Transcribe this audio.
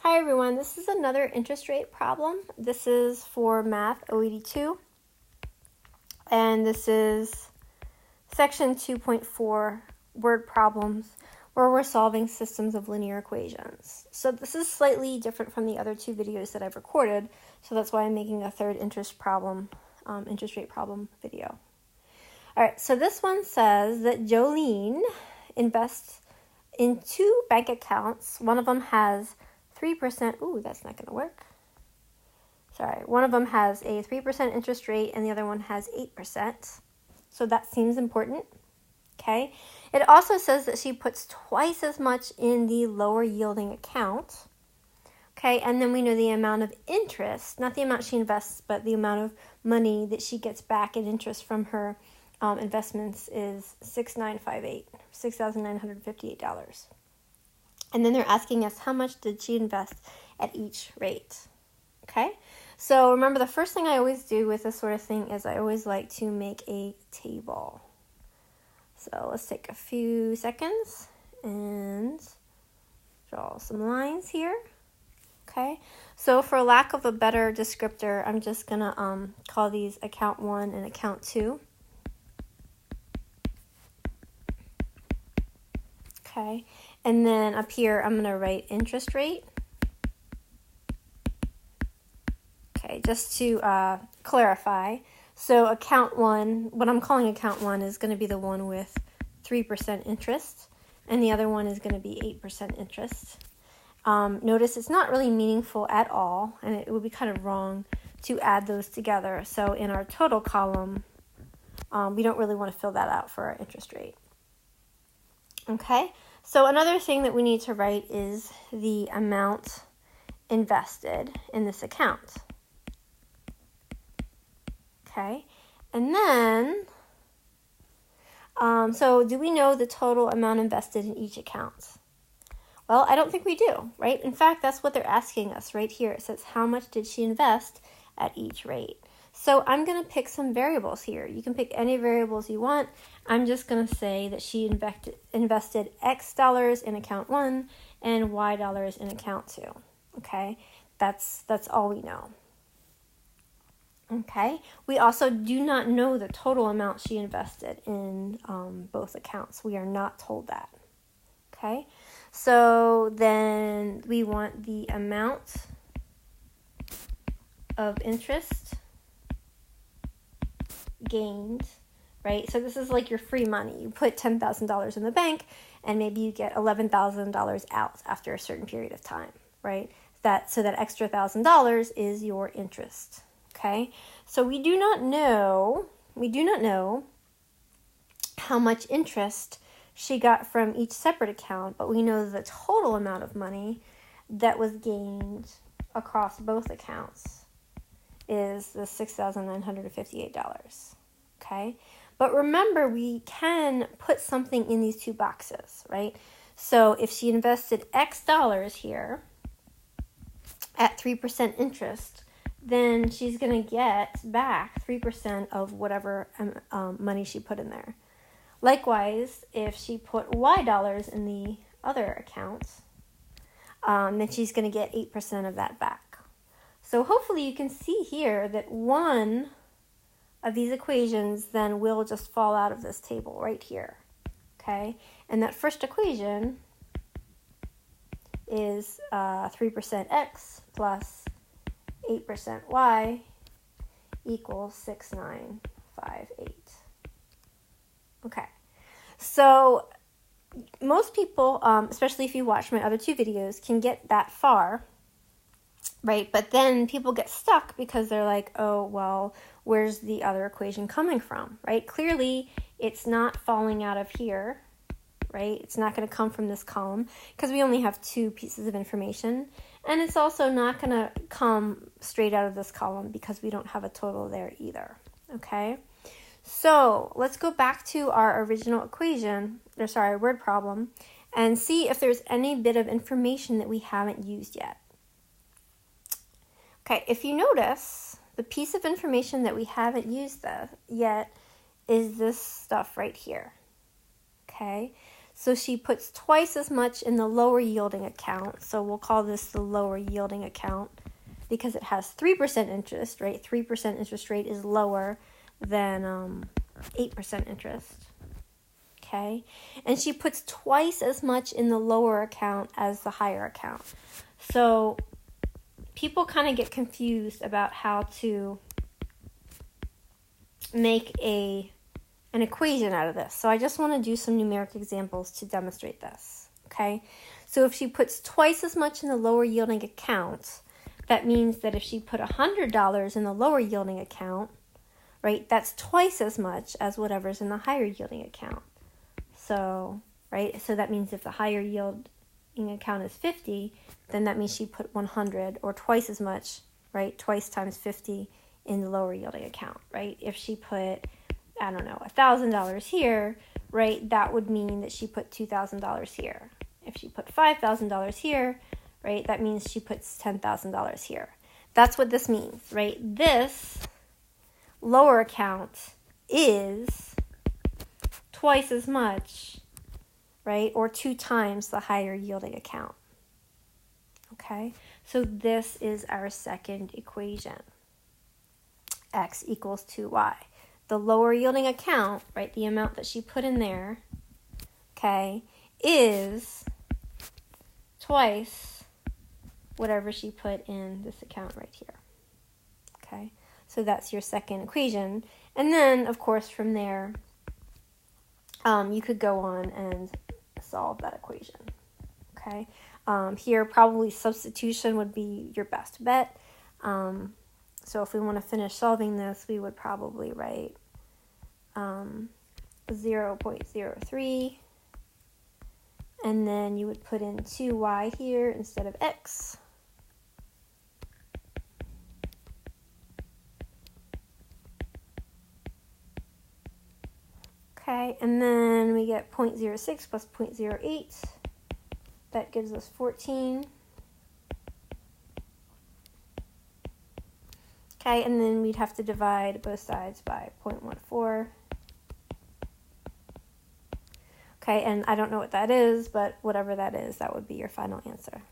Hi everyone, this is another interest rate problem. This is for Math 082, and this is section 2.4, word problems, where we're solving systems of linear equations. So this is slightly different from the other two videos that I've recorded, so that's why I'm making a third interest rate problem video. All right, so this one says that Jolene invests in two bank accounts. One of them has 3%. Ooh, that's not going to work. Sorry. One of them has a 3% interest rate and the other one has 8%. So that seems important. Okay. It also says that she puts twice as much in the lower yielding account. Okay. And then we know the amount of interest, not the amount she invests, but the amount of money that she gets back in interest from her investments is $6,958. And then they're asking us how much did she invest at each rate. Okay, so remember the first thing I always do with this sort of thing is I always like to make a table. So let's take a few seconds and draw some lines here. Okay, so for lack of a better descriptor, I'm just gonna call these account 1 and account 2. Okay, and then up here I'm going to write interest rate. Okay, just to clarify, so account 1, what I'm calling account 1 is going to be the one with 3% interest, and the other one is going to be 8% interest. Notice it's not really meaningful at all, and it would be kind of wrong to add those together. So in our total column, we don't really want to fill that out for our interest rate. Okay, so another thing that we need to write is the amount invested in this account. Okay, and then, so do we know the total amount invested in each account? Well, I don't think we do, right? In fact, that's what they're asking us right here. It says, how much did she invest at each rate? So I'm going to pick some variables here. You can pick any variables you want. I'm just going to say that she invested X dollars in account 1 and Y dollars in account 2. Okay, that's all we know. Okay, we also do not know the total amount she invested in both accounts. We are not told that. Okay, so then we want the amount of interest gained, right? So this is like your free money. You put $10,000 in the bank and maybe you get $11,000 out after a certain period of time, right? So that extra $1,000 is your interest. Okay? So we do not know how much interest she got from each separate account, but we know the total amount of money that was gained across both accounts is the $6,958, okay? But remember, we can put something in these two boxes, right? So if she invested X dollars here at 3% interest, then she's going to get back 3% of whatever money she put in there. Likewise, if she put Y dollars in the other account, then she's going to get 8% of that back. So hopefully you can see here that one of these equations then will just fall out of this table right here, okay? And that first equation is 3% x plus 8% y equals 6,958. Okay, so most people, especially if you watch my other two videos, can get that far, right? But then people get stuck because they're like, oh, well, where's the other equation coming from, right? Clearly, it's not falling out of here, right? It's not going to come from this column because we only have two pieces of information. And it's also not going to come straight out of this column because we don't have a total there either, okay? So let's go back to our original word problem, and see if there's any bit of information that we haven't used yet. Okay, if you notice, the piece of information that we haven't used yet is this stuff right here. Okay, So she puts twice as much in the lower yielding account. So we'll call this the lower yielding account because it has 3% interest, right? 3% interest rate is lower than 8% interest. Okay, and she puts twice as much in the lower account as the higher account. So people kind of get confused about how to make an equation out of this. So I just want to do some numeric examples to demonstrate this. Okay, so if she puts twice as much in the lower yielding account, that means that if she put $100 in the lower yielding account, right, that's twice as much as whatever's in the higher yielding account. So, right, so that means if the higher yielding account is 50, then that means she put 100 or twice as much, right, twice times 50 in the lower yielding account, right? If she put, I don't know, $1,000 here, right, that would mean that she put $2,000 here. If she put $5,000 here, right, that means she puts $10,000 here. That's what this means, right? This lower account is twice as much, right, or 2 times the higher yielding account. Okay, so this is our second equation. X equals 2y. The lower yielding account, right, the amount that she put in there, okay, is twice whatever she put in this account right here. Okay, so that's your second equation. And then, of course, from there, you could go on and solve that equation. Okay, here probably substitution would be your best bet. So if we want to finish solving this, we would probably write 0.03, and then you would put in 2y here instead of x. Okay, and then we get 0.06 plus 0.08. That gives us 14. Okay, and then we'd have to divide both sides by 0.14. Okay, and I don't know what that is, but whatever that is, that would be your final answer.